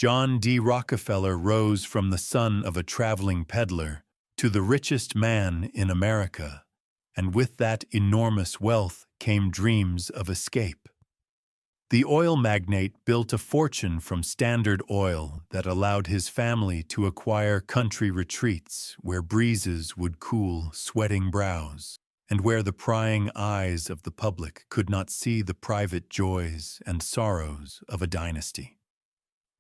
John D. Rockefeller rose from the son of a traveling peddler to the richest man in America, and with that enormous wealth came dreams of escape. The oil magnate built a fortune from Standard Oil that allowed his family to acquire country retreats where breezes would cool sweating brows, and where the prying eyes of the public could not see the private joys and sorrows of a dynasty.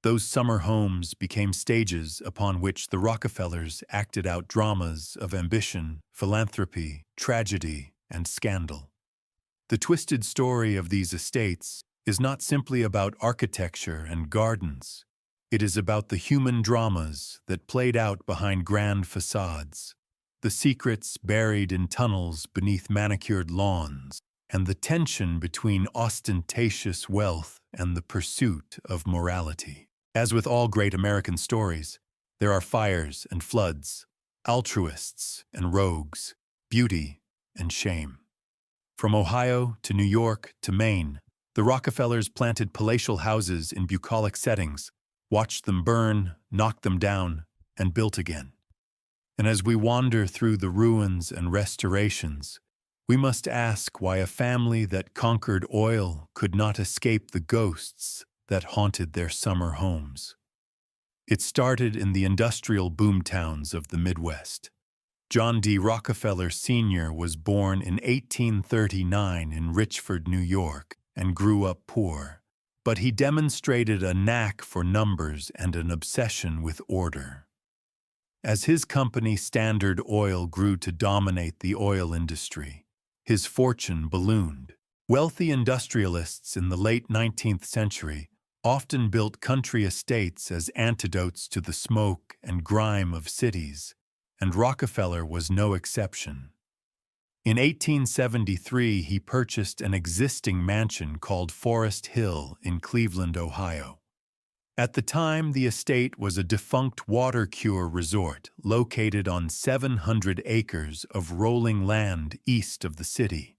Those summer homes became stages upon which the Rockefellers acted out dramas of ambition, philanthropy, tragedy, and scandal. The twisted story of these estates is not simply about architecture and gardens. It is about the human dramas that played out behind grand facades, the secrets buried in tunnels beneath manicured lawns, and the tension between ostentatious wealth and the pursuit of morality. As with all great American stories, there are fires and floods, altruists and rogues, beauty and shame. From Ohio to New York to Maine, the Rockefellers planted palatial houses in bucolic settings, watched them burn, knocked them down, and built again. And as we wander through the ruins and restorations, we must ask why a family that conquered oil could not escape the ghosts that haunted their summer homes. It started in the industrial boomtowns of the Midwest. John D. Rockefeller Sr. was born in 1839 in Richford, New York, and grew up poor, but he demonstrated a knack for numbers and an obsession with order. As his company Standard Oil grew to dominate the oil industry, his fortune ballooned. Wealthy industrialists in the late 19th century often built country estates as antidotes to the smoke and grime of cities, and Rockefeller was no exception. In 1873, he purchased an existing mansion called Forest Hill in Cleveland, Ohio. At the time, the estate was a defunct water cure resort located on 700 acres of rolling land east of the city.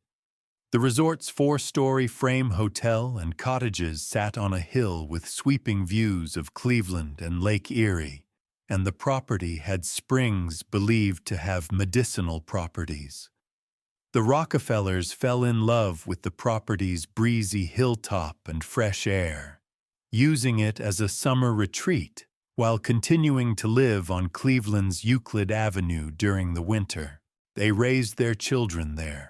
The resort's 4-story frame hotel and cottages sat on a hill with sweeping views of Cleveland and Lake Erie, and the property had springs believed to have medicinal properties. The Rockefellers fell in love with the property's breezy hilltop and fresh air, using it as a summer retreat while continuing to live on Cleveland's Euclid Avenue during the winter. They raised their children there,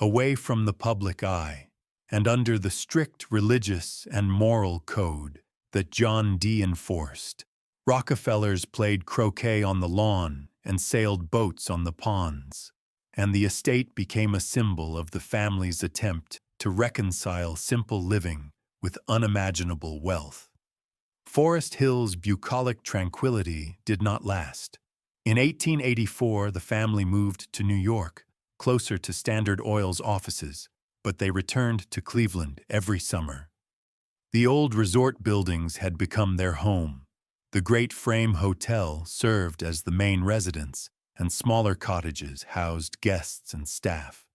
away from the public eye, and under the strict religious and moral code that John D. enforced. Rockefellers played croquet on the lawn and sailed boats on the ponds, and the estate became a symbol of the family's attempt to reconcile simple living with unimaginable wealth. Forest Hill's bucolic tranquility did not last. In 1884, the family moved to New York, closer to Standard Oil's offices, but they returned to Cleveland every summer. The old resort buildings had become their home. The great frame hotel served as the main residence, and smaller cottages housed guests and staff.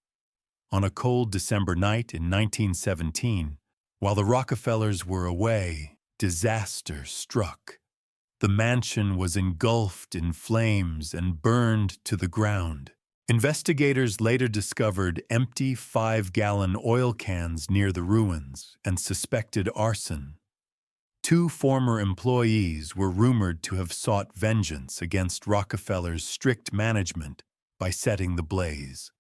On a cold December night in 1917, while the Rockefellers were away, disaster struck. The mansion was engulfed in flames and burned to the ground. Investigators later discovered empty 5-gallon oil cans near the ruins and suspected arson. 2 former employees were rumored to have sought vengeance against Rockefeller's strict management by setting the blaze.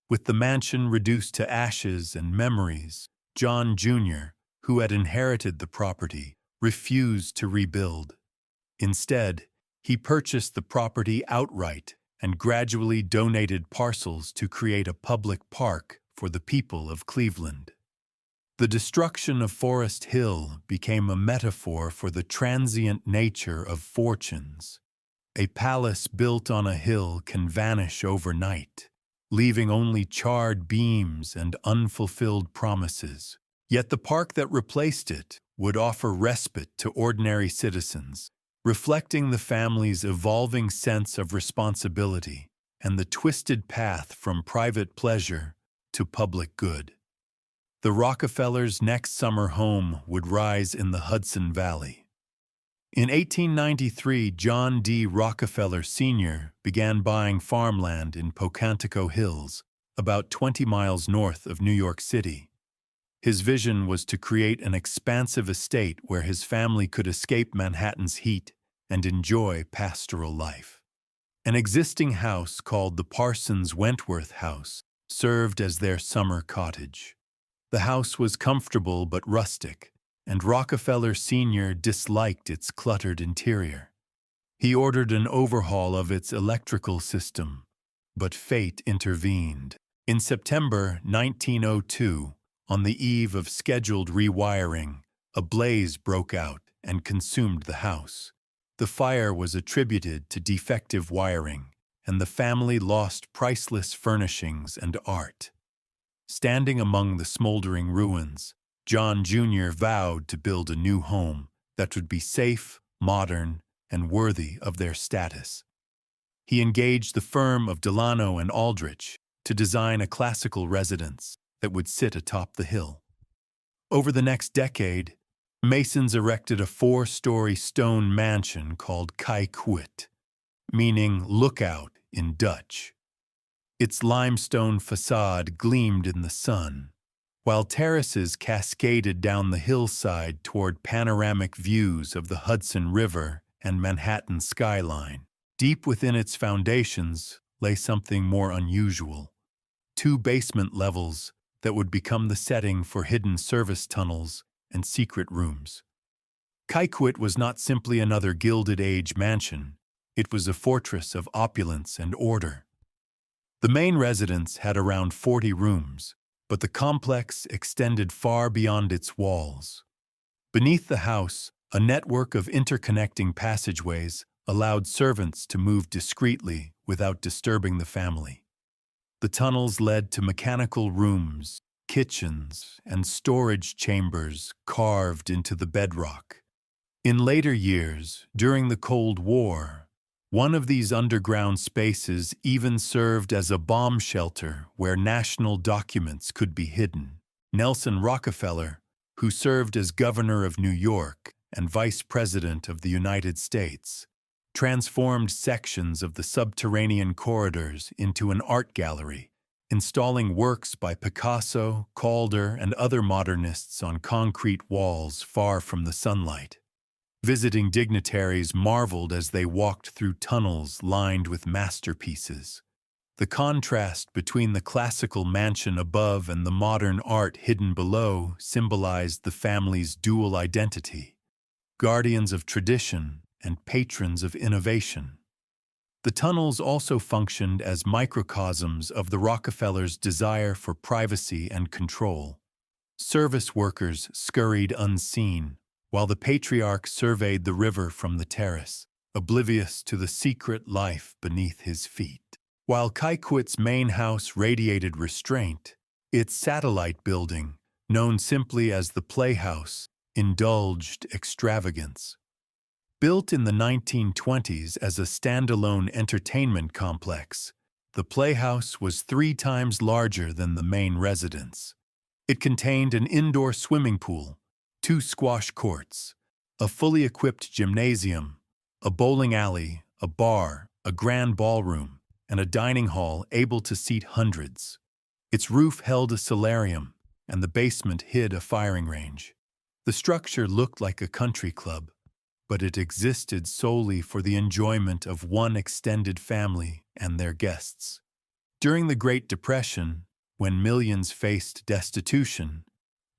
With the mansion reduced to ashes and memories, John Jr., who had inherited the property, refused to rebuild. Instead, he purchased the property outright and gradually donated parcels to create a public park for the people of Cleveland. The destruction of Forest Hill became a metaphor for the transient nature of fortunes. A palace built on a hill can vanish overnight, leaving only charred beams and unfulfilled promises. Yet the park that replaced it would offer respite to ordinary citizens, reflecting the family's evolving sense of responsibility and the twisted path from private pleasure to public good. The Rockefellers' next summer home would rise in the Hudson Valley. In 1893, John D. Rockefeller Sr. began buying farmland in Pocantico Hills, about 20 miles north of New York City. His vision was to create an expansive estate where his family could escape Manhattan's heat and enjoy pastoral life. An existing house called the Parsons Wentworth House served as their summer cottage. The house was comfortable but rustic, and Rockefeller Sr. disliked its cluttered interior. He ordered an overhaul of its electrical system, but fate intervened. In September 1902, on the eve of scheduled rewiring, a blaze broke out and consumed the house. The fire was attributed to defective wiring, and the family lost priceless furnishings and art. Standing among the smoldering ruins, John Jr. vowed to build a new home that would be safe, modern, and worthy of their status. He engaged the firm of Delano and Aldrich to design a classical residence that would sit atop the hill. Over the next decade, masons erected a 4-story stone mansion called Kijkwit, meaning lookout in Dutch. Its limestone facade gleamed in the sun, while terraces cascaded down the hillside toward panoramic views of the Hudson River and Manhattan skyline. Deep within its foundations lay something more unusual: 2 basement levels that would become the setting for hidden service tunnels and secret rooms. Kijkwit was not simply another Gilded Age mansion, it was a fortress of opulence and order. The main residence had around 40 rooms, but the complex extended far beyond its walls. Beneath the house, a network of interconnecting passageways allowed servants to move discreetly without disturbing the family. The tunnels led to mechanical rooms, kitchens, and storage chambers carved into the bedrock. In later years, during the Cold War, one of these underground spaces even served as a bomb shelter where national documents could be hidden. Nelson Rockefeller, who served as governor of New York and vice president of the United States, transformed sections of the subterranean corridors into an art gallery, installing works by Picasso, Calder, and other modernists on concrete walls far from the sunlight. Visiting dignitaries marveled as they walked through tunnels lined with masterpieces. The contrast between the classical mansion above and the modern art hidden below symbolized the family's dual identity: guardians of tradition and patrons of innovation. The tunnels also functioned as microcosms of the Rockefellers' desire for privacy and control. Service workers scurried unseen, while the patriarch surveyed the river from the terrace, oblivious to the secret life beneath his feet. While Kijkwit's main house radiated restraint, its satellite building, known simply as the Playhouse, indulged extravagance. Built in the 1920s as a standalone entertainment complex, the Playhouse was 3 times larger than the main residence. It contained an indoor swimming pool, 2 squash courts, a fully equipped gymnasium, a bowling alley, a bar, a grand ballroom, and a dining hall able to seat hundreds. Its roof held a solarium, and the basement hid a firing range. The structure looked like a country club, but it existed solely for the enjoyment of one extended family and their guests. During the Great Depression, when millions faced destitution,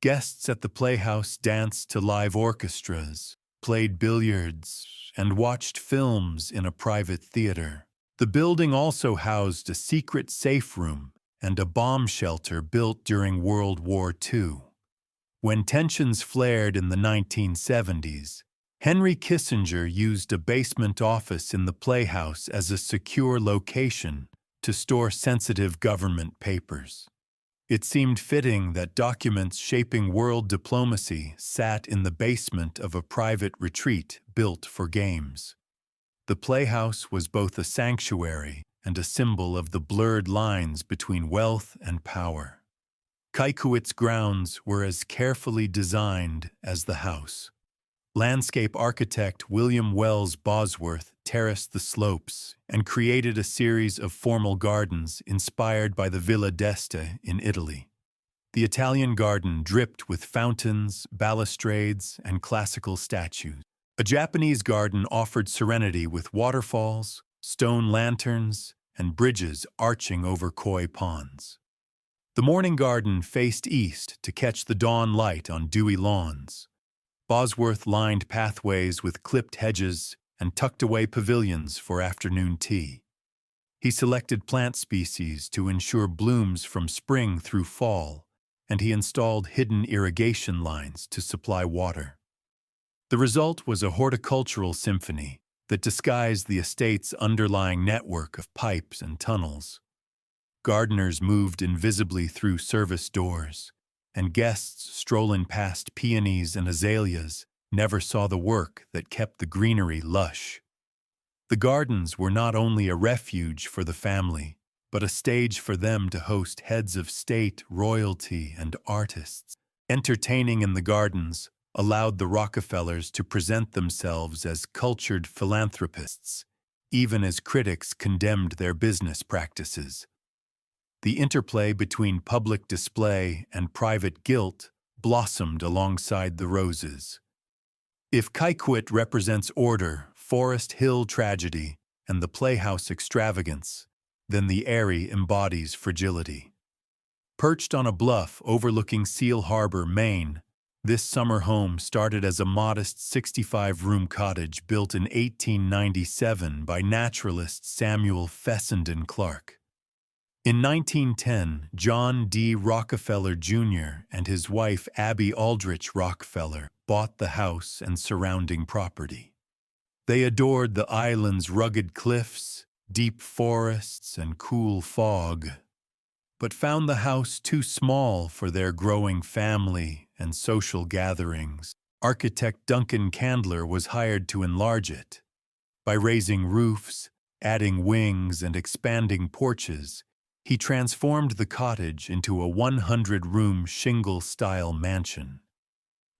guests at the Playhouse danced to live orchestras, played billiards, and watched films in a private theater. The building also housed a secret safe room and a bomb shelter built during World War II. When tensions flared in the 1970s, Henry Kissinger used a basement office in the Playhouse as a secure location to store sensitive government papers. It seemed fitting that documents shaping world diplomacy sat in the basement of a private retreat built for games. The Playhouse was both a sanctuary and a symbol of the blurred lines between wealth and power. Kijkwit's grounds were as carefully designed as the house. Landscape architect William Wells Bosworth terraced the slopes and created a series of formal gardens inspired by the Villa d'Este in Italy. The Italian garden dripped with fountains, balustrades, and classical statues. A Japanese garden offered serenity with waterfalls, stone lanterns, and bridges arching over koi ponds. The morning garden faced east to catch the dawn light on dewy lawns. Bosworth lined pathways with clipped hedges and tucked away pavilions for afternoon tea. He selected plant species to ensure blooms from spring through fall, and he installed hidden irrigation lines to supply water. The result was a horticultural symphony that disguised the estate's underlying network of pipes and tunnels. Gardeners moved invisibly through service doors, and guests strolling past peonies and azaleas never saw the work that kept the greenery lush. The gardens were not only a refuge for the family, but a stage for them to host heads of state, royalty, and artists. Entertaining in the gardens allowed the Rockefellers to present themselves as cultured philanthropists, even as critics condemned their business practices. The interplay between public display and private guilt blossomed alongside the roses. If Kaikwit represents order, Forest Hill tragedy, and the playhouse extravagance, then the Eyrie embodies fragility. Perched on a bluff overlooking Seal Harbor, Maine, this summer home started as a modest 65-room cottage built in 1897 by naturalist Samuel Fessenden Clark. In 1910, John D. Rockefeller Jr. and his wife Abby Aldrich Rockefeller bought the house and surrounding property. They adored the island's rugged cliffs, deep forests, and cool fog, but found the house too small for their growing family and social gatherings. Architect Duncan Candler was hired to enlarge it. By raising roofs, adding wings, and expanding porches, he transformed the cottage into a 100-room shingle-style mansion.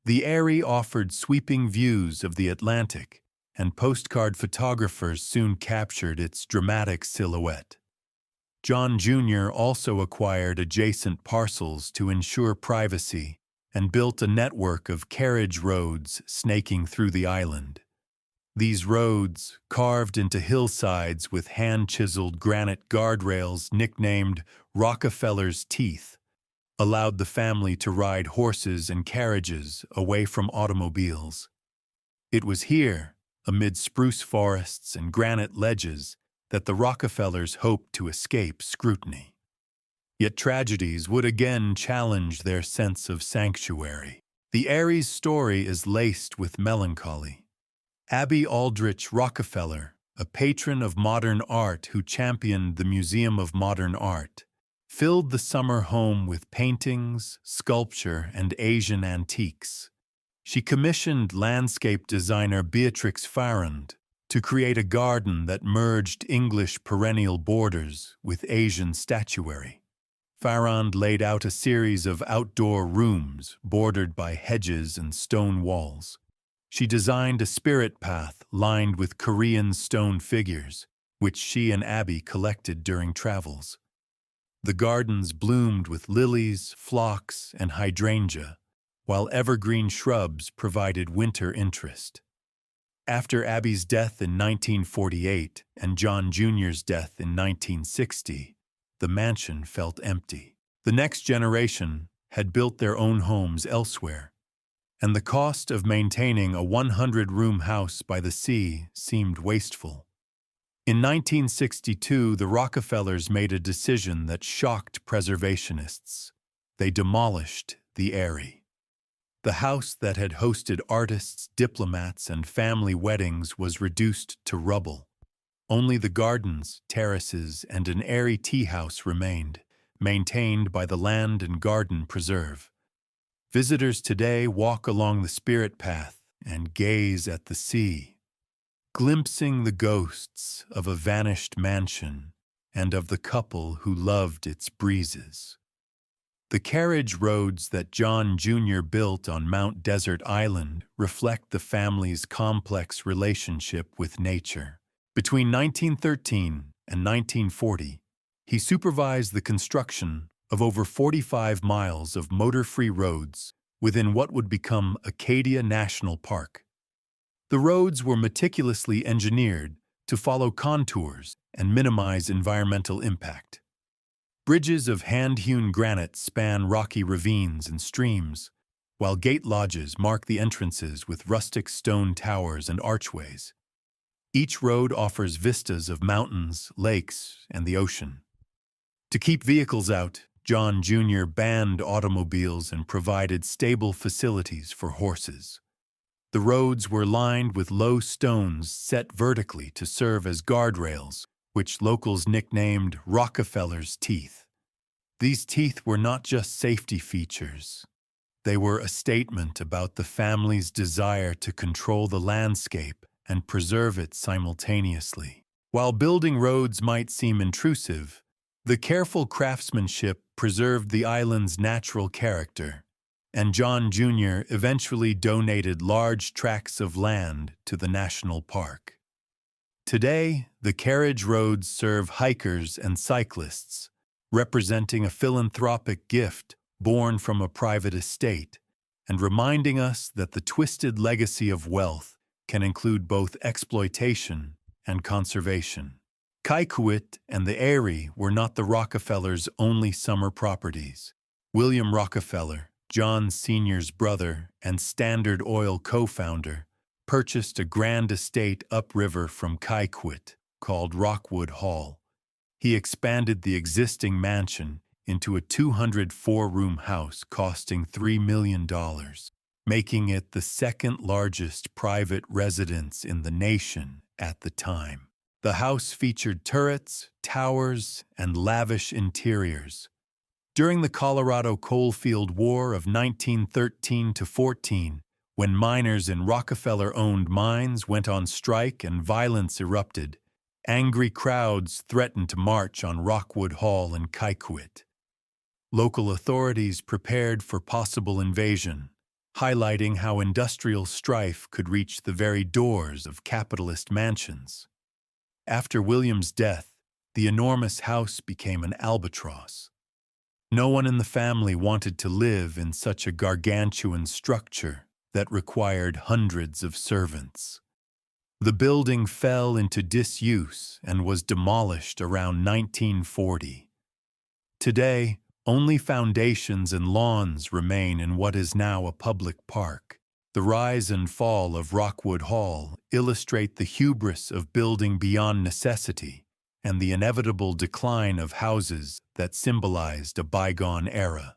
The Eyrie offered sweeping views of the Atlantic, and postcard photographers soon captured its dramatic silhouette. John Jr. also acquired adjacent parcels to ensure privacy and built a network of carriage roads snaking through the island. These roads, carved into hillsides with hand-chiseled granite guardrails nicknamed Rockefeller's Teeth, allowed the family to ride horses and carriages away from automobiles. It was here, amid spruce forests and granite ledges, that the Rockefellers hoped to escape scrutiny. Yet tragedies would again challenge their sense of sanctuary. The Eyrie's story is laced with melancholy. Abby Aldrich Rockefeller, a patron of modern art who championed the Museum of Modern Art, filled the summer home with paintings, sculpture, and Asian antiques. She commissioned landscape designer Beatrix Farrand to create a garden that merged English perennial borders with Asian statuary. Farrand laid out a series of outdoor rooms bordered by hedges and stone walls. She designed a spirit path lined with Korean stone figures, which she and Abby collected during travels. The gardens bloomed with lilies, phlox, and hydrangea, while evergreen shrubs provided winter interest. After Abby's death in 1948 and John Jr.'s death in 1960, the mansion felt empty. The next generation had built their own homes elsewhere, and the cost of maintaining a 100-room house by the sea seemed wasteful. In 1962, the Rockefellers made a decision that shocked preservationists. They demolished the Eyrie. The house that had hosted artists, diplomats, and family weddings was reduced to rubble. Only the gardens, terraces, and an Eyrie tea house remained, maintained by the Land and Garden Preserve. Visitors today walk along the spirit path and gaze at the sea, glimpsing the ghosts of a vanished mansion and of the couple who loved its breezes. The carriage roads that John Jr. built on Mount Desert Island reflect the family's complex relationship with nature. Between 1913 and 1940, he supervised the construction of over 45 miles of motor-free roads within what would become Acadia National Park. The roads were meticulously engineered to follow contours and minimize environmental impact. Bridges of hand-hewn granite span rocky ravines and streams, while gate lodges mark the entrances with rustic stone towers and archways. Each road offers vistas of mountains, lakes, and the ocean. To keep vehicles out, John Jr. banned automobiles and provided stable facilities for horses. The roads were lined with low stones set vertically to serve as guardrails, which locals nicknamed Rockefeller's teeth. These teeth were not just safety features. They were a statement about the family's desire to control the landscape and preserve it simultaneously. While building roads might seem intrusive, the careful craftsmanship preserved the island's natural character, and John Jr. eventually donated large tracts of land to the national park. Today, the carriage roads serve hikers and cyclists, representing a philanthropic gift born from a private estate, and reminding us that the twisted legacy of wealth can include both exploitation and conservation. Kaikouet and the Erie were not the Rockefellers' only summer properties. William Rockefeller, John Sr.'s brother and Standard Oil co-founder, purchased a grand estate upriver from Kaikouet called Rockwood Hall. He expanded the existing mansion into a 204-room house costing $3 million, making it the second-largest private residence in the nation at the time. The house featured turrets, towers, and lavish interiors. During the Colorado Coalfield War of 1913–14, when miners in Rockefeller-owned mines went on strike and violence erupted, angry crowds threatened to march on Rockwood Hall in Kaikouet. Local authorities prepared for possible invasion, highlighting how industrial strife could reach the very doors of capitalist mansions. After William's death, the enormous house became an albatross. No one in the family wanted to live in such a gargantuan structure that required hundreds of servants. The building fell into disuse and was demolished around 1940. Today, only foundations and lawns remain in what is now a public park. The rise and fall of Rockwood Hall illustrate the hubris of building beyond necessity and the inevitable decline of houses that symbolized a bygone era.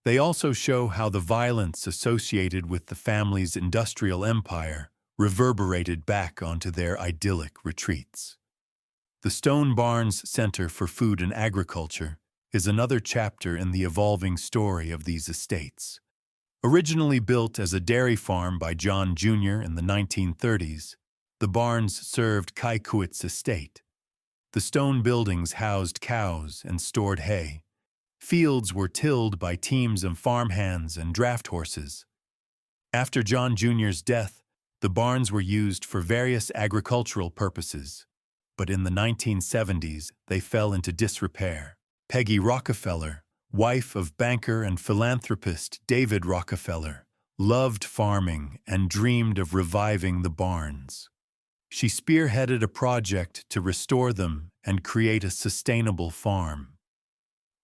They also show how the violence associated with the family's industrial empire reverberated back onto their idyllic retreats. The Stone Barns Center for Food and Agriculture is another chapter in the evolving story of these estates. Originally built as a dairy farm by John Jr. in the 1930s, the barns served Kaikouet's estate. The stone buildings housed cows and stored hay. Fields were tilled by teams of farmhands and draft horses. After John Jr.'s death, the barns were used for various agricultural purposes, but in the 1970s they fell into disrepair. Peggy Rockefeller, wife of banker and philanthropist David Rockefeller, loved farming and dreamed of reviving the barns. She spearheaded a project to restore them and create a sustainable farm.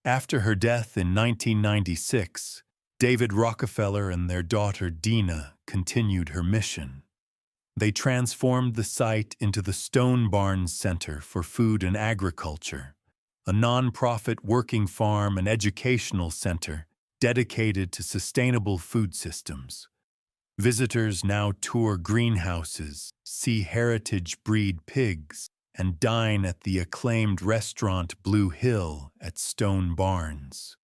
After her death in 1996, David Rockefeller and their daughter Dina continued her mission. They transformed the site into the Stone Barns Center for Food and Agriculture, a nonprofit working farm and educational center dedicated to sustainable food systems. Visitors now tour greenhouses, see heritage breed pigs, and dine at the acclaimed restaurant Blue Hill at Stone Barns.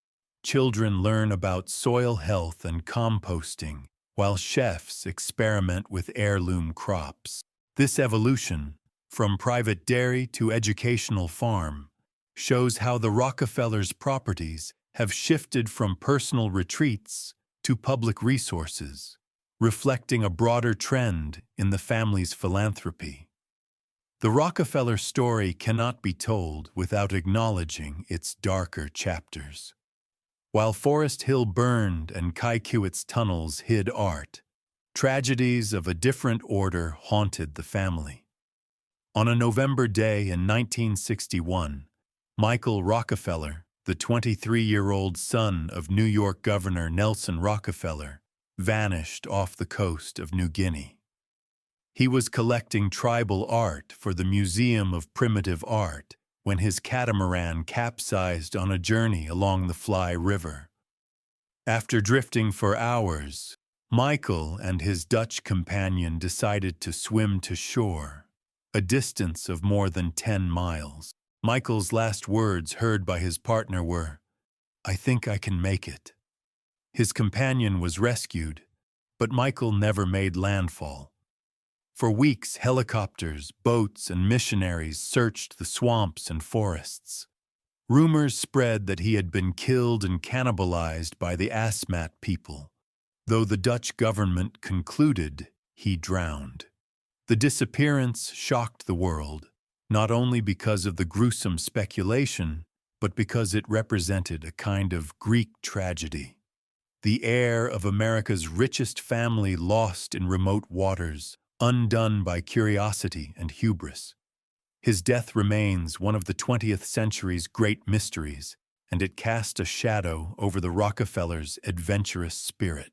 Children learn about soil health and composting, while chefs experiment with heirloom crops. This evolution, from private dairy to educational farm, shows how the Rockefellers' properties have shifted from personal retreats to public resources, reflecting a broader trend in the family's philanthropy. The Rockefeller story cannot be told without acknowledging its darker chapters. While Forest Hill burned and Kikuit's tunnels hid art, tragedies of a different order haunted the family. On a November day in 1961, Michael Rockefeller, the 23-year-old son of New York Governor Nelson Rockefeller, vanished off the coast of New Guinea. He was collecting tribal art for the Museum of Primitive Art when his catamaran capsized on a journey along the Fly River. After drifting for hours, Michael and his Dutch companion decided to swim to shore, a distance of more than 10 miles. Michael's last words heard by his partner were, "I think I can make it." His companion was rescued, but Michael never made landfall. For weeks, helicopters, boats, and missionaries searched the swamps and forests. Rumors spread that he had been killed and cannibalized by the Asmat people, though the Dutch government concluded he drowned. The disappearance shocked the world, not only because of the gruesome speculation, but because it represented a kind of Greek tragedy. The heir of America's richest family lost in remote waters, undone by curiosity and hubris. His death remains one of the 20th century's great mysteries, and it cast a shadow over the Rockefellers' adventurous spirit.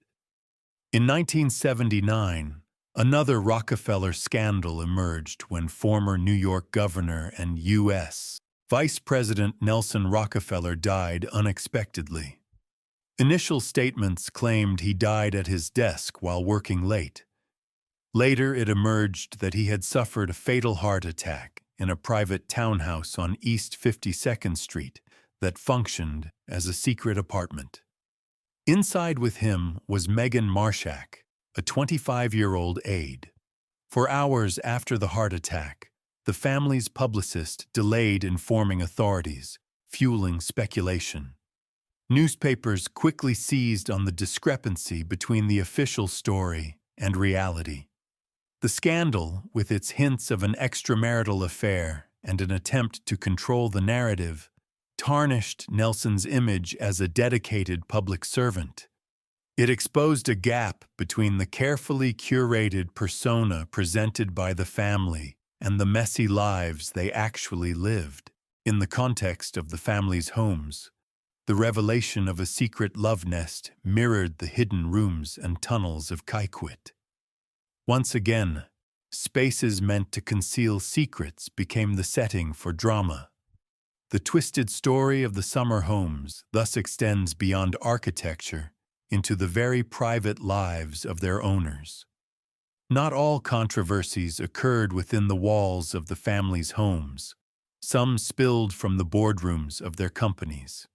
In 1979, another Rockefeller scandal emerged when former New York Governor and U.S. Vice President Nelson Rockefeller died unexpectedly. Initial statements claimed he died at his desk while working late. Later, it emerged that he had suffered a fatal heart attack in a private townhouse on East 52nd Street that functioned as a secret apartment. Inside with him was Megan Marshak, a 25-year-old aide. For hours after the heart attack, the family's publicist delayed informing authorities, fueling speculation. Newspapers quickly seized on the discrepancy between the official story and reality. The scandal, with its hints of an extramarital affair and an attempt to control the narrative, tarnished Nelson's image as a dedicated public servant. It exposed a gap between the carefully curated persona presented by the family and the messy lives they actually lived. In the context of the family's homes, the revelation of a secret love nest mirrored the hidden rooms and tunnels of Kikuit. Once again, spaces meant to conceal secrets became the setting for drama. The twisted story of the summer homes thus extends beyond architecture into the very private lives of their owners. Not all controversies occurred within the walls of the family's homes. Some spilled from the boardrooms of their companies.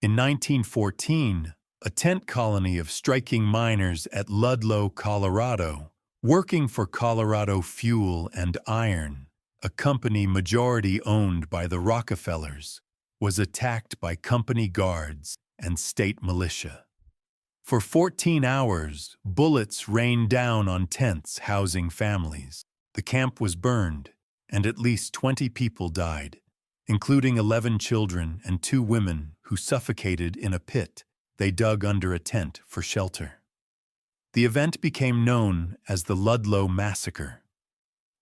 In 1914, a tent colony of striking miners at Ludlow, Colorado, working for Colorado Fuel and Iron, a company majority-owned by the Rockefellers, was attacked by company guards and state militia. For 14 hours, bullets rained down on tents housing families. The camp was burned, and at least 20 people died, including 11 children and 2 women who suffocated in a pit they dug under a tent for shelter. The event became known as the Ludlow Massacre.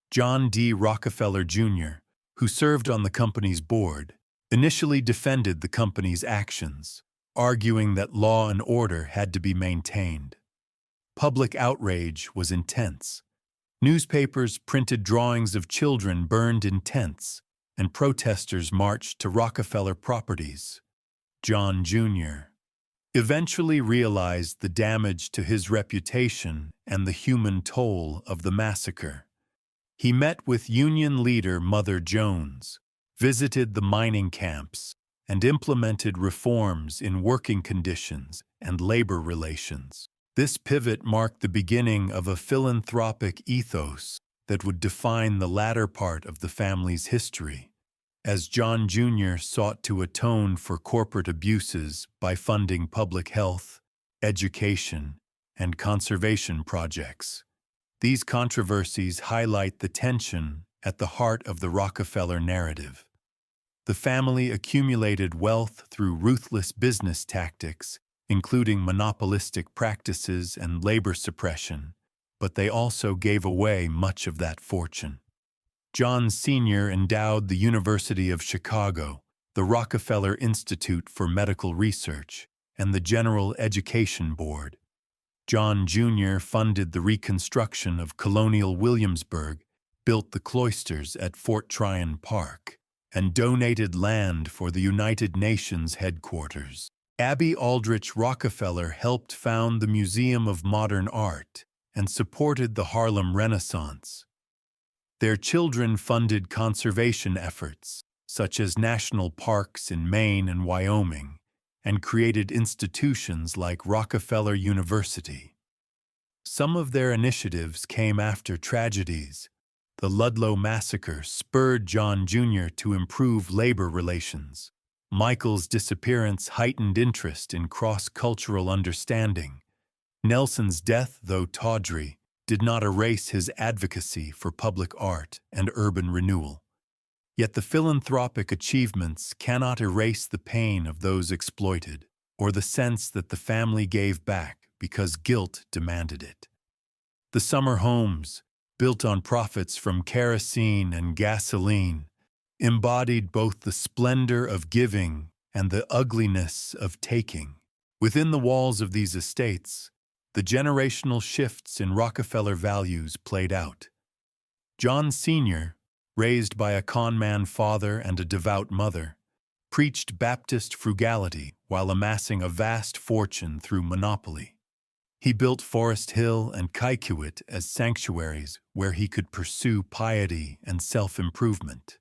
John D. Rockefeller, Jr., who served on the company's board, initially defended the company's actions, arguing that law and order had to be maintained. Public outrage was intense. Newspapers printed drawings of children burned in tents, and protesters marched to Rockefeller properties. John Jr. eventually realized the damage to his reputation and the human toll of the massacre. He met with Union leader Mother Jones, visited the mining camps, and implemented reforms in working conditions and labor relations. This pivot marked the beginning of a philanthropic ethos that would define the latter part of the family's history. as John Jr. sought to atone for corporate abuses by funding public health, education, and conservation projects. These controversies highlight the tension at the heart of the Rockefeller narrative. The family accumulated wealth through ruthless business tactics, including monopolistic practices and labor suppression, but they also gave away much of that fortune. John Sr. endowed the University of Chicago, the Rockefeller Institute for Medical Research, and the General Education Board. John Jr. funded the reconstruction of colonial Williamsburg, built the cloisters at Fort Tryon Park, and donated land for the United Nations headquarters. Abby Aldrich Rockefeller helped found the Museum of Modern Art and supported the Harlem Renaissance. Their children funded conservation efforts, such as national parks in Maine and Wyoming, and created institutions like Rockefeller University. Some of their initiatives came after tragedies. The Ludlow Massacre spurred John Jr. to improve labor relations. Michael's disappearance heightened interest in cross-cultural understanding. Nelson's death, though tawdry, did not erase his advocacy for public art and urban renewal. Yet the philanthropic achievements cannot erase the pain of those exploited, or the sense that the family gave back because guilt demanded it. The summer homes, built on profits from kerosene and gasoline, embodied both the splendor of giving and the ugliness of taking. Within the walls of these estates, the generational shifts in Rockefeller values played out. John Sr., raised by a con-man father and a devout mother, preached Baptist frugality while amassing a vast fortune through monopoly. He built Forest Hill and Kikuit as sanctuaries where he could pursue piety and self-improvement.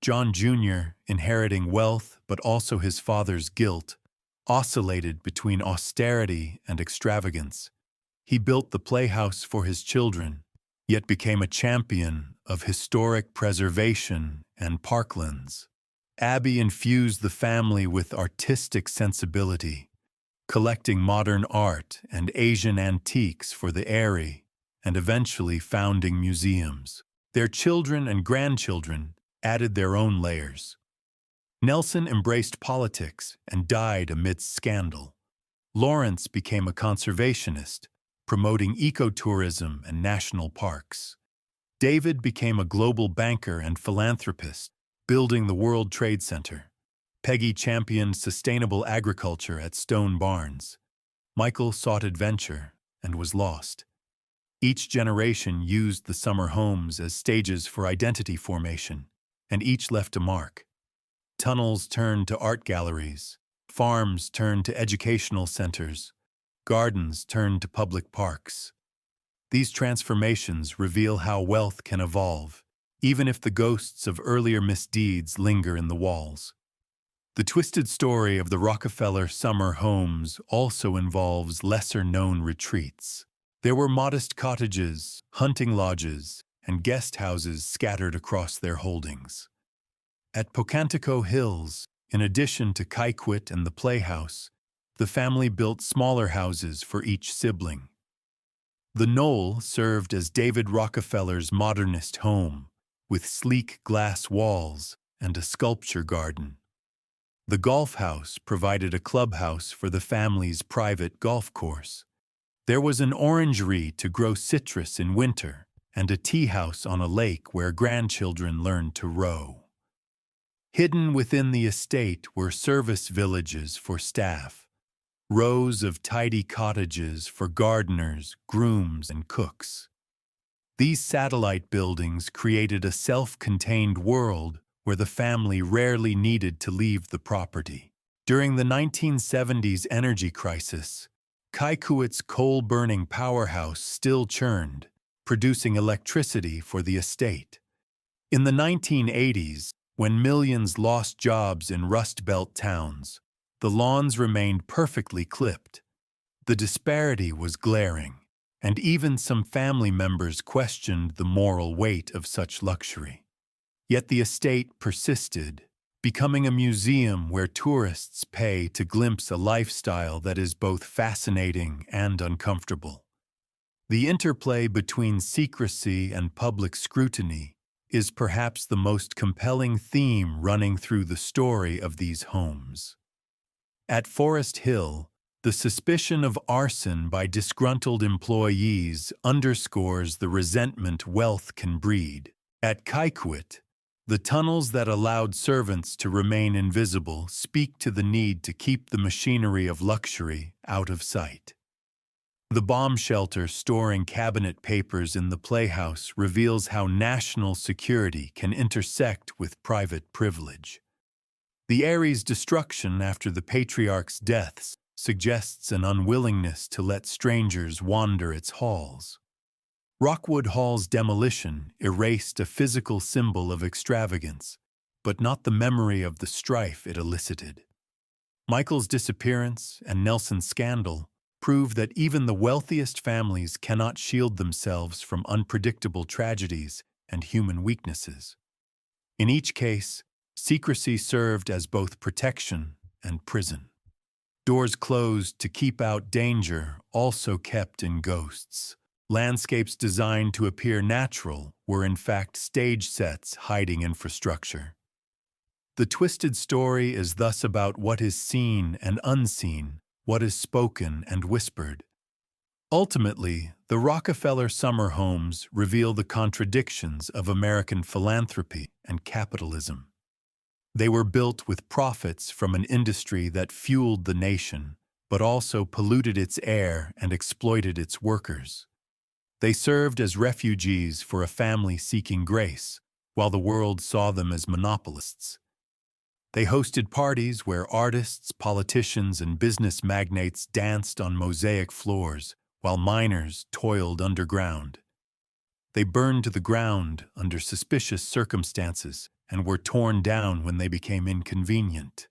John Jr., inheriting wealth but also his father's guilt, oscillated between austerity and extravagance. He built the playhouse for his children, yet became a champion of historic preservation and parklands. Abby infused the family with artistic sensibility, collecting modern art and Asian antiques for the airy, and eventually founding museums. Their children and grandchildren added their own layers. Nelson embraced politics and died amidst scandal. Lawrence became a conservationist, promoting ecotourism and national parks. David became a global banker and philanthropist, building the World Trade Center. Peggy championed sustainable agriculture at Stone Barns. Michael sought adventure and was lost. Each generation used the summer homes as stages for identity formation, and each left a mark. Tunnels turned to art galleries, farms turned to educational centers, gardens turned to public parks. These transformations reveal how wealth can evolve, even if the ghosts of earlier misdeeds linger in the walls. The twisted story of the Rockefeller summer homes also involves lesser-known retreats. There were modest cottages, hunting lodges, and guest houses scattered across their holdings. At Pocantico Hills, in addition to Kikuit and the Playhouse, the family built smaller houses for each sibling. The Knoll served as David Rockefeller's modernist home, with sleek glass walls and a sculpture garden. The Golf House provided a clubhouse for the family's private golf course. There was an orangery to grow citrus in winter, and a tea house on a lake where grandchildren learned to row. Hidden within the estate were service villages for staff, rows of tidy cottages for gardeners, grooms, and cooks. These satellite buildings created a self-contained world where the family rarely needed to leave the property. During the 1970s energy crisis, Kikuit's coal-burning powerhouse still churned, producing electricity for the estate. In the 1980s, when millions lost jobs in Rust Belt towns, the lawns remained perfectly clipped. The disparity was glaring, and even some family members questioned the moral weight of such luxury. Yet the estate persisted, becoming a museum where tourists pay to glimpse a lifestyle that is both fascinating and uncomfortable. The interplay between secrecy and public scrutiny is perhaps the most compelling theme running through the story of these homes. At Forest Hill, the suspicion of arson by disgruntled employees underscores the resentment wealth can breed. At Kaikwit, the tunnels that allowed servants to remain invisible speak to the need to keep the machinery of luxury out of sight. The bomb shelter storing cabinet papers in the playhouse reveals how national security can intersect with private privilege. The Ares' destruction after the patriarch's deaths suggests an unwillingness to let strangers wander its halls. Rockwood Hall's demolition erased a physical symbol of extravagance, but not the memory of the strife it elicited. Michael's disappearance and Nelson's scandal prove that even the wealthiest families cannot shield themselves from unpredictable tragedies and human weaknesses. In each case, secrecy served as both protection and prison. Doors closed to keep out danger also kept in ghosts. Landscapes designed to appear natural were in fact stage sets hiding infrastructure. The twisted story is thus about what is seen and unseen, what is spoken and whispered. Ultimately, the Rockefeller summer homes reveal the contradictions of American philanthropy and capitalism. They were built with profits from an industry that fueled the nation, but also polluted its air and exploited its workers. They served as refugees for a family seeking grace, while the world saw them as monopolists. They hosted parties where artists, politicians, and business magnates danced on mosaic floors, while miners toiled underground. They burned to the ground under suspicious circumstances and were torn down when they became inconvenient.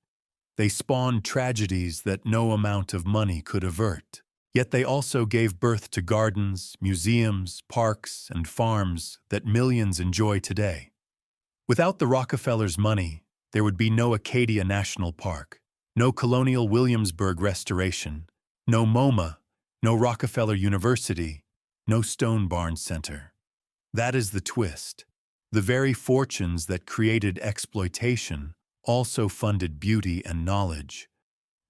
They spawned tragedies that no amount of money could avert. Yet they also gave birth to gardens, museums, parks, and farms that millions enjoy today. Without the Rockefellers' money, there would be no Acadia National Park, no Colonial Williamsburg restoration, no MoMA, no Rockefeller University, no Stone Barn Center. That is the twist. The very fortunes that created exploitation also funded beauty and knowledge.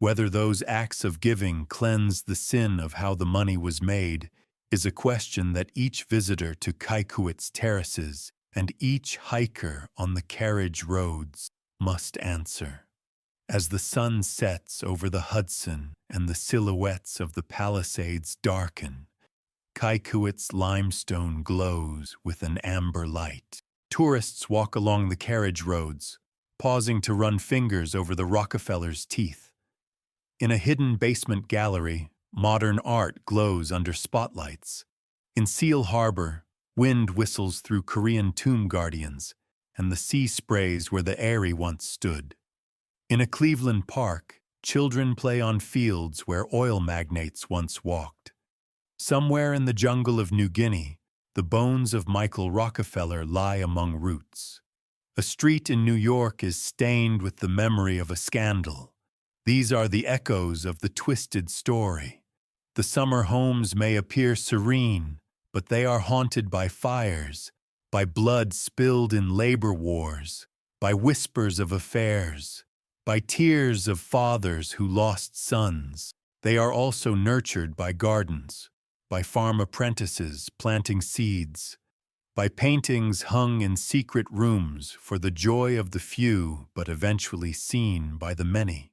Whether those acts of giving cleansed the sin of how the money was made is a question that each visitor to Kaikwit's terraces and each hiker on the carriage roads must answer. As the sun sets over the Hudson and the silhouettes of the Palisades darken, Kaikwit's limestone glows with an amber light. Tourists walk along the carriage roads, pausing to run fingers over the Rockefellers' teeth. In a hidden basement gallery, modern art glows under spotlights. In Seal Harbor, wind whistles through Korean tomb guardians, and the sea sprays where the Erie once stood. In a Cleveland park, children play on fields where oil magnates once walked. Somewhere in the jungle of New Guinea, the bones of Michael Rockefeller lie among roots. A street in New York is stained with the memory of a scandal. These are the echoes of the twisted story. The summer homes may appear serene, but they are haunted by fires, by blood spilled in labor wars, by whispers of affairs, by tears of fathers who lost sons. They are also nurtured by gardens, by farm apprentices planting seeds, by paintings hung in secret rooms for the joy of the few but eventually seen by the many.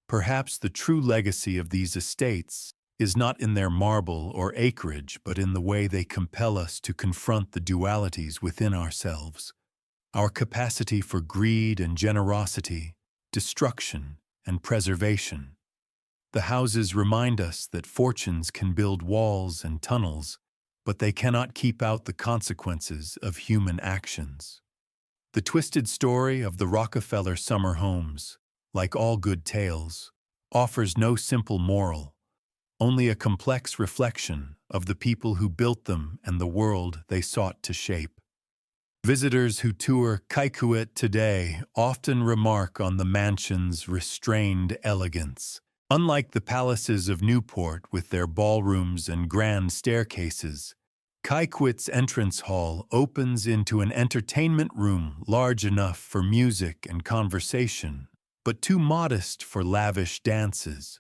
Perhaps the true legacy of these estates is not in their marble or acreage, but in the way they compel us to confront the dualities within ourselves, our capacity for greed and generosity, destruction and preservation. The houses remind us that fortunes can build walls and tunnels, but they cannot keep out the consequences of human actions. The twisted story of the Rockefeller summer homes, like all good tales, offers no simple moral, only a complex reflection of the people who built them and the world they sought to shape. Visitors who tour Kaikouet today often remark on the mansion's restrained elegance. Unlike the palaces of Newport with their ballrooms and grand staircases, Kaikouet's entrance hall opens into an entertainment room large enough for music and conversation, but too modest for lavish dances.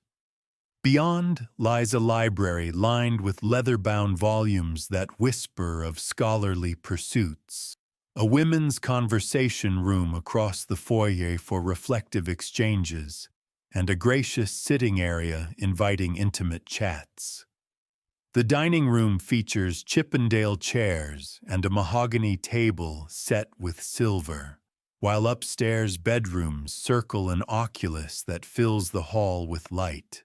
Beyond lies a library lined with leather-bound volumes that whisper of scholarly pursuits, a women's conversation room across the foyer for reflective exchanges, and a gracious sitting area inviting intimate chats. The dining room features Chippendale chairs and a mahogany table set with silver, while upstairs bedrooms circle an oculus that fills the hall with light.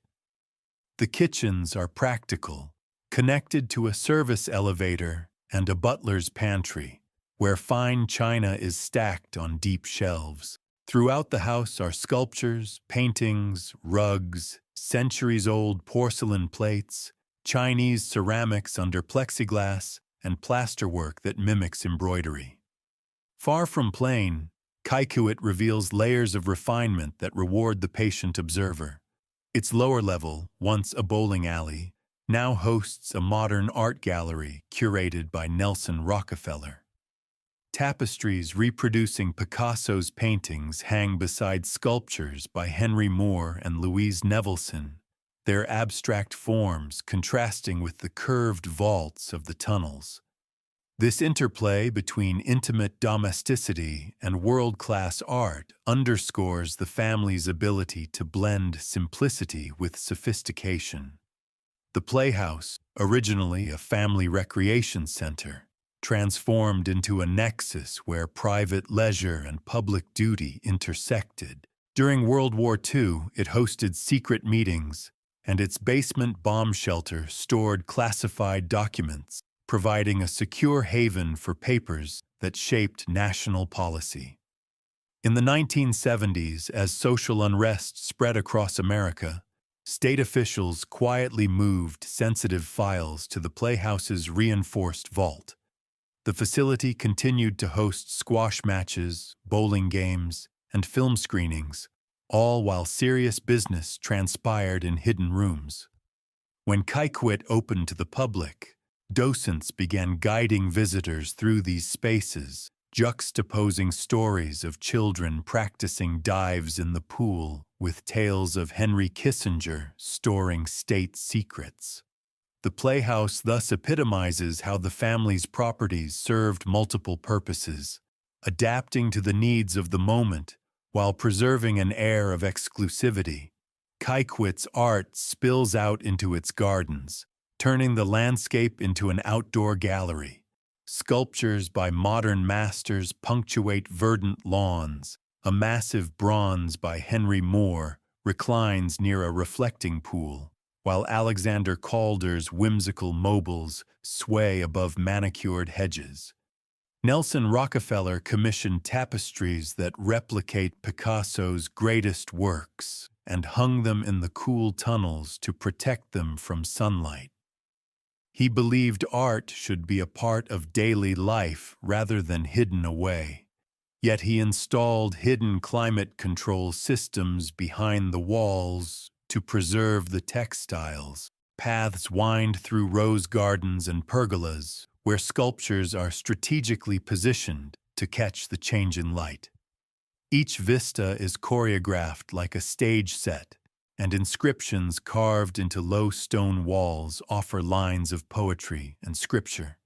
The kitchens are practical, connected to a service elevator and a butler's pantry, where fine china is stacked on deep shelves. Throughout the house are sculptures, paintings, rugs, centuries-old porcelain plates, Chinese ceramics under plexiglass, and plasterwork that mimics embroidery. Far from plain, Kaikouet reveals layers of refinement that reward the patient observer. Its lower level, once a bowling alley, now hosts a modern art gallery curated by Nelson Rockefeller. Tapestries reproducing Picasso's paintings hang beside sculptures by Henry Moore and Louise Nevelson, their abstract forms contrasting with the curved vaults of the tunnels. This interplay between intimate domesticity and world-class art underscores the family's ability to blend simplicity with sophistication. The Playhouse, originally a family recreation center, transformed into a nexus where private leisure and public duty intersected. During World War II, it hosted secret meetings, and its basement bomb shelter stored classified documents, providing a secure haven for papers that shaped national policy. In the 1970s, as social unrest spread across America, state officials quietly moved sensitive files to the Playhouse's reinforced vault. The facility continued to host squash matches, bowling games, and film screenings, all while serious business transpired in hidden rooms. When Kaikouet opened to the public, docents began guiding visitors through these spaces, juxtaposing stories of children practicing dives in the pool with tales of Henry Kissinger storing state secrets. The Playhouse thus epitomizes how the family's properties served multiple purposes, adapting to the needs of the moment while preserving an air of exclusivity. Kaikouet's art spills out into its gardens, turning the landscape into an outdoor gallery. Sculptures by modern masters punctuate verdant lawns. A massive bronze by Henry Moore reclines near a reflecting pool, while Alexander Calder's whimsical mobiles sway above manicured hedges. Nelson Rockefeller commissioned tapestries that replicate Picasso's greatest works and hung them in the cool tunnels to protect them from sunlight. He believed art should be a part of daily life rather than hidden away. Yet he installed hidden climate control systems behind the walls to preserve the textiles. Paths wind through rose gardens and pergolas, where sculptures are strategically positioned to catch the change in light. Each vista is choreographed like a stage set, and inscriptions carved into low stone walls offer lines of poetry and scripture.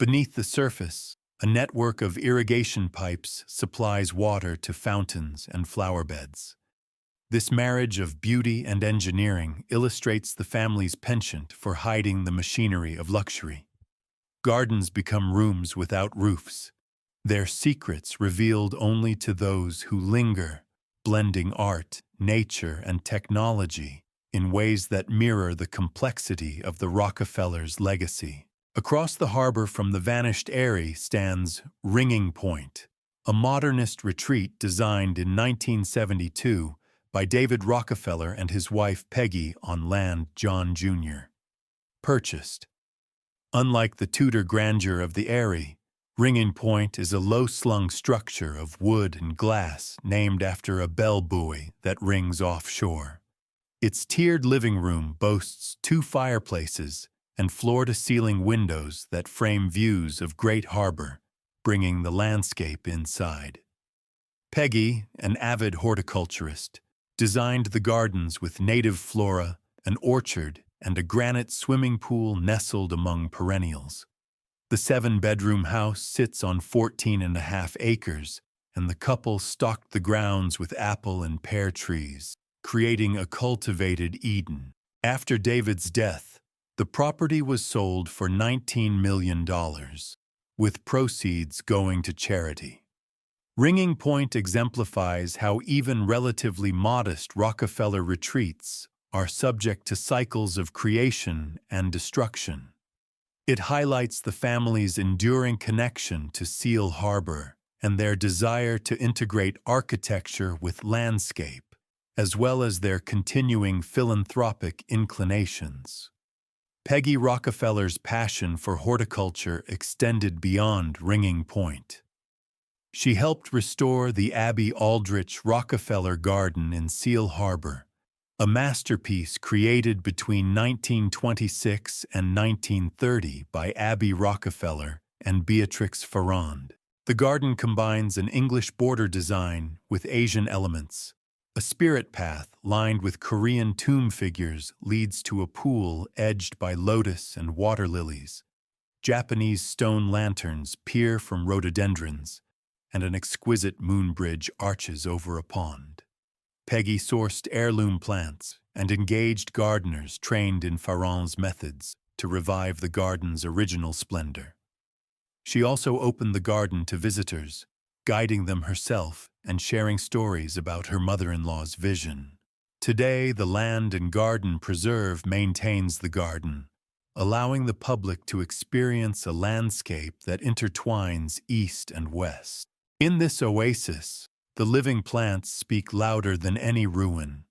Beneath the surface, a network of irrigation pipes supplies water to fountains and flower beds. This marriage of beauty and engineering illustrates the family's penchant for hiding the machinery of luxury. Gardens become rooms without roofs, their secrets revealed only to those who linger, blending art, nature, and technology in ways that mirror the complexity of the Rockefellers' legacy. Across the harbor from the vanished Erie stands Ringing Point, a modernist retreat designed in 1972 by David Rockefeller and his wife Peggy on land John Jr. purchased. Unlike the Tudor grandeur of the Erie, Ringing Point is a low-slung structure of wood and glass named after a bell buoy that rings offshore. Its tiered living room boasts 2 fireplaces and floor-to-ceiling windows that frame views of Great Harbor, bringing the landscape inside. Peggy, an avid horticulturist, designed the gardens with native flora, an orchard, and a granite swimming pool nestled among perennials. The 7-bedroom house sits on 14.5 acres, and the couple stocked the grounds with apple and pear trees, creating a cultivated Eden. After David's death, the property was sold for $19 million, with proceeds going to charity. Ringing Point exemplifies how even relatively modest Rockefeller retreats are subject to cycles of creation and destruction. It highlights the family's enduring connection to Seal Harbor and their desire to integrate architecture with landscape, as well as their continuing philanthropic inclinations. Peggy Rockefeller's passion for horticulture extended beyond Ringing Point. She helped restore the Abby Aldrich Rockefeller Garden in Seal Harbor, a masterpiece created between 1926 and 1930 by Abby Rockefeller and Beatrix Farrand. The garden combines an English border design with Asian elements. A spirit path lined with Korean tomb figures leads to a pool edged by lotus and water lilies. Japanese stone lanterns peer from rhododendrons, and an exquisite moon bridge arches over a pond. Peggy sourced heirloom plants and engaged gardeners trained in Farrand's methods to revive the garden's original splendor. She also opened the garden to visitors, guiding them herself and sharing stories about her mother-in-law's vision. Today, the Land and Garden Preserve maintains the garden, allowing the public to experience a landscape that intertwines east and west. In this oasis, the living plants speak louder than any ruin,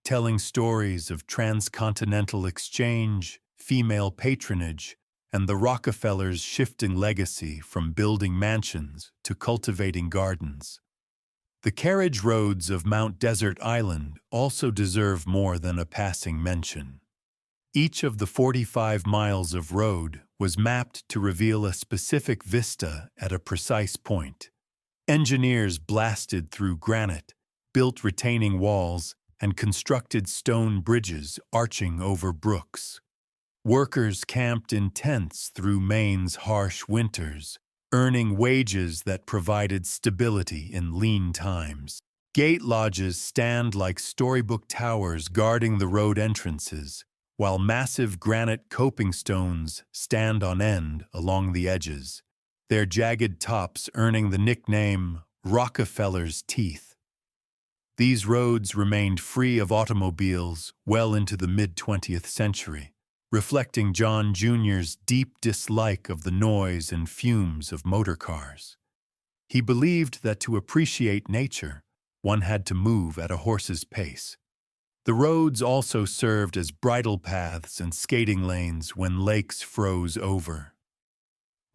telling stories of transcontinental exchange, female patronage, and the Rockefellers' shifting legacy from building mansions to cultivating gardens. The carriage roads of Mount Desert Island also deserve more than a passing mention. Each of the 45 miles of road was mapped to reveal a specific vista at a precise point. Engineers blasted through granite, built retaining walls, and constructed stone bridges arching over brooks. Workers camped in tents through Maine's harsh winters, earning wages that provided stability in lean times. Gate lodges stand like storybook towers guarding the road entrances, while massive granite coping stones stand on end along the edges, their jagged tops earning the nickname Rockefeller's Teeth. These roads remained free of automobiles well into the mid-20th century, reflecting John Jr.'s deep dislike of the noise and fumes of motor cars. He believed that to appreciate nature, one had to move at a horse's pace. The roads also served as bridle paths and skating lanes when lakes froze over.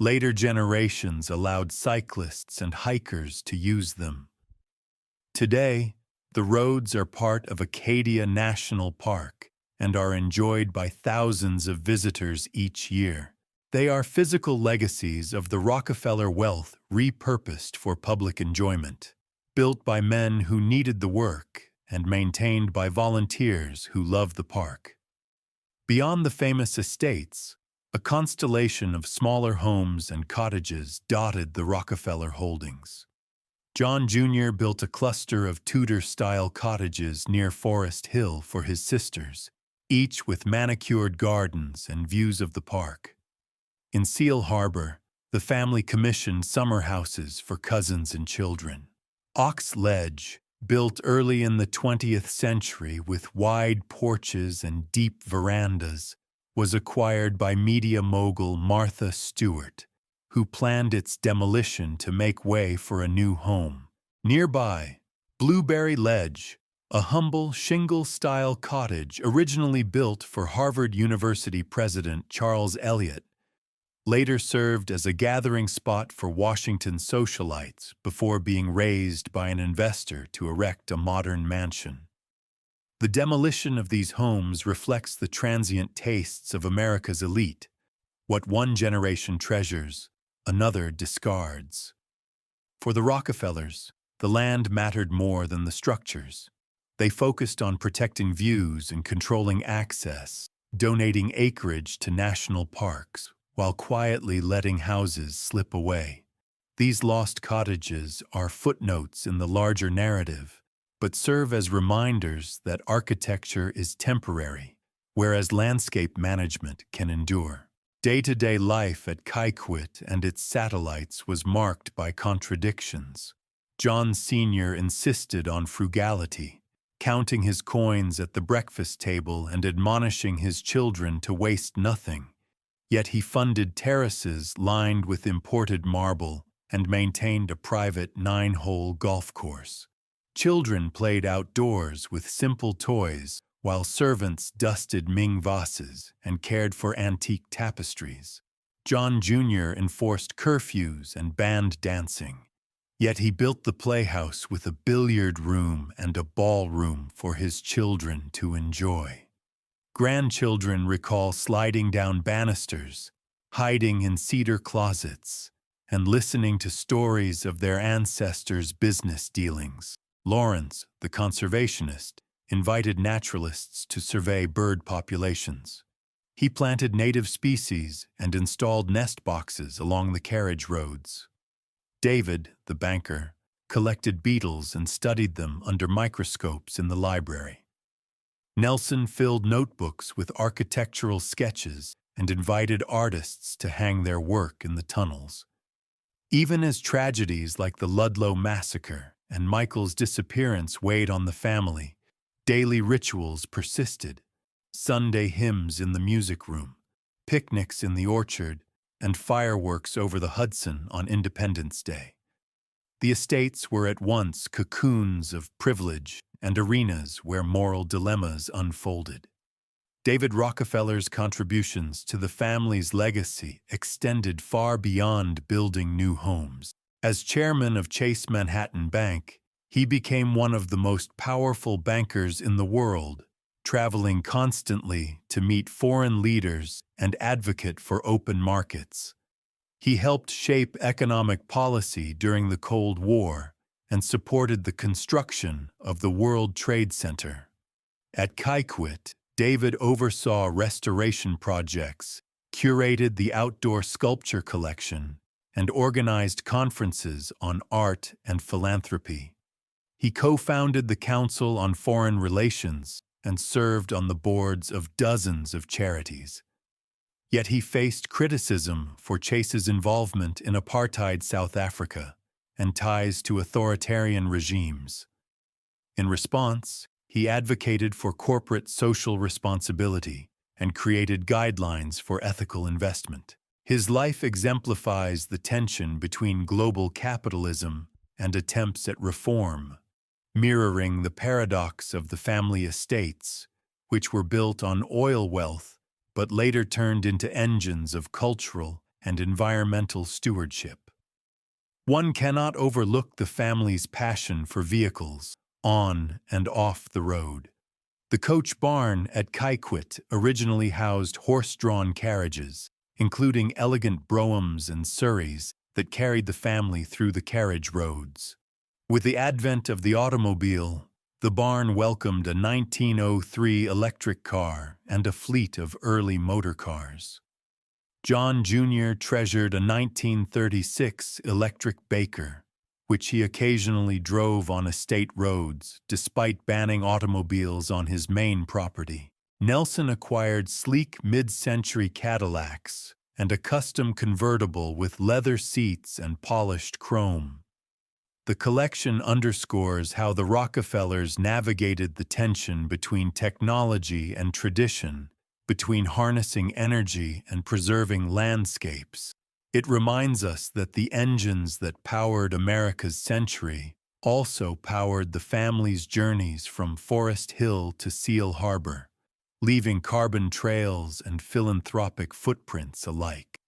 Later generations allowed cyclists and hikers to use them. Today, the roads are part of Acadia National Park and are enjoyed by thousands of visitors each year. They are physical legacies of the Rockefeller wealth repurposed for public enjoyment, built by men who needed the work and maintained by volunteers who loved the park. Beyond the famous estates, a constellation of smaller homes and cottages dotted the Rockefeller holdings. John Jr. built a cluster of Tudor-style cottages near Forest Hill for his sisters, each with manicured gardens and views of the park. In Seal Harbor, the family commissioned summer houses for cousins and children. Ox Ledge, built early in the 20th century with wide porches and deep verandas, was acquired by media mogul Martha Stewart, who planned its demolition to make way for a new home. Nearby, Blueberry Ledge, a humble shingle-style cottage originally built for Harvard University president Charles Eliot, later served as a gathering spot for Washington socialites before being razed by an investor to erect a modern mansion. The demolition of these homes reflects the transient tastes of America's elite. What one generation treasures, another discards. For the Rockefellers, the land mattered more than the structures. They focused on protecting views and controlling access, donating acreage to national parks, while quietly letting houses slip away. These lost cottages are footnotes in the larger narrative, but serve as reminders that architecture is temporary, whereas landscape management can endure. Day-to-day life at Kykwit and its satellites was marked by contradictions. John Sr. insisted on frugality, counting his coins at the breakfast table and admonishing his children to waste nothing. Yet he funded terraces lined with imported marble and maintained a private 9-hole golf course. Children played outdoors with simple toys, while servants dusted Ming vases and cared for antique tapestries. John Jr. enforced curfews and banned dancing. Yet he built the playhouse with a billiard room and a ballroom for his children to enjoy. Grandchildren recall sliding down banisters, hiding in cedar closets, and listening to stories of their ancestors' business dealings. Lawrence, the conservationist, invited naturalists to survey bird populations. He planted native species and installed nest boxes along the carriage roads. David, the banker, collected beetles and studied them under microscopes in the library. Nelson filled notebooks with architectural sketches and invited artists to hang their work in the tunnels. Even as tragedies like the Ludlow massacre and Michael's disappearance weighed on the family, daily rituals persisted. Sunday hymns in the music room, picnics in the orchard, and fireworks over the Hudson on Independence Day. The estates were at once cocoons of privilege and arenas where moral dilemmas unfolded. David Rockefeller's contributions to the family's legacy extended far beyond building new homes. As chairman of Chase Manhattan Bank, he became one of the most powerful bankers in the world, traveling constantly to meet foreign leaders and advocate for open markets. He helped shape economic policy during the Cold War and supported the construction of the World Trade Center. At Kykwit, David oversaw restoration projects, curated the outdoor sculpture collection, and organized conferences on art and philanthropy. He co-founded the Council on Foreign Relations and served on the boards of dozens of charities. Yet he faced criticism for Chase's involvement in apartheid South Africa and ties to authoritarian regimes. In response, he advocated for corporate social responsibility and created guidelines for ethical investment. His life exemplifies the tension between global capitalism and attempts at reform, mirroring the paradox of the family estates, which were built on oil wealth but later turned into engines of cultural and environmental stewardship. One cannot overlook the family's passion for vehicles, on and off the road. The coach barn at Kykwit originally housed horse-drawn carriages, including elegant broughams and surreys that carried the family through the carriage roads. With the advent of the automobile, the barn welcomed a 1903 electric car and a fleet of early motor cars. John Jr. treasured a 1936 electric Baker, which he occasionally drove on estate roads despite banning automobiles on his main property. Nelson acquired sleek mid-century Cadillacs and a custom convertible with leather seats and polished chrome. The collection underscores how the Rockefellers navigated the tension between technology and tradition, between harnessing energy and preserving landscapes. It reminds us that the engines that powered America's century also powered the family's journeys from Forest Hill to Seal Harbor, leaving carbon trails and philanthropic footprints alike.